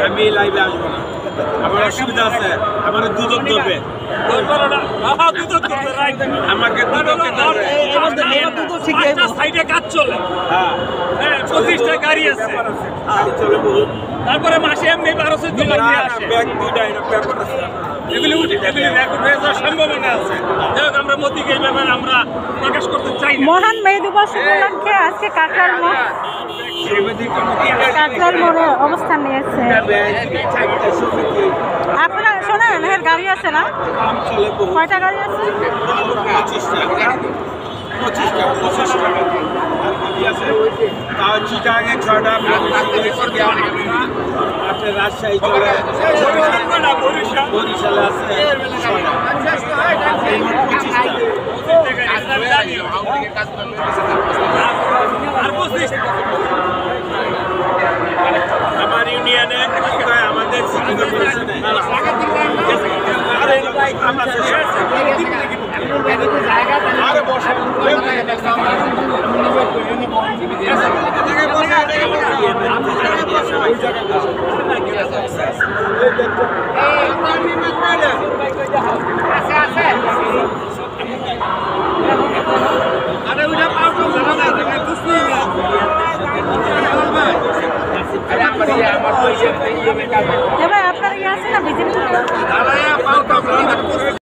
আমি লাইভে আসবো না, আমার অসুবিধা আছে, আমার দুদক ধরবে, আমাকে দুদকে ধরবে। সাইডে কাজ চলে, হ্যাঁ 25টা গাড়ি আছে, চলে বহুত তারপরে মাসে এমনি 1200 নিয়ে আসে। ব্যাগ দুইটা এটা পেপার আছে। এগুলি রেকর্ড হয়ে যাওয়ার সম্ভাবনা আছে। যাই হোক, আমরা মোদিকে এই ব্যাপারে আমরা প্রকাশ করতে চাই না। মহান মে দিবস উপলক্ষে আজকে কাকরাইল মোড়ে অবস্থান নিয়েছে। আপনারা শোনেন, এর গাড়ি আছে না? কয়টা গাড়ি আছে? 25টা তাও চিটাগাঙে 6টা, আপনার রাজশাহী চলে, বরিশালে আছে 6টা, 25টা। আমার ইউনিয়নে আমাদের সিটি কর্পোরেশনে আপনার ইয়ে আছে না বিজেপি?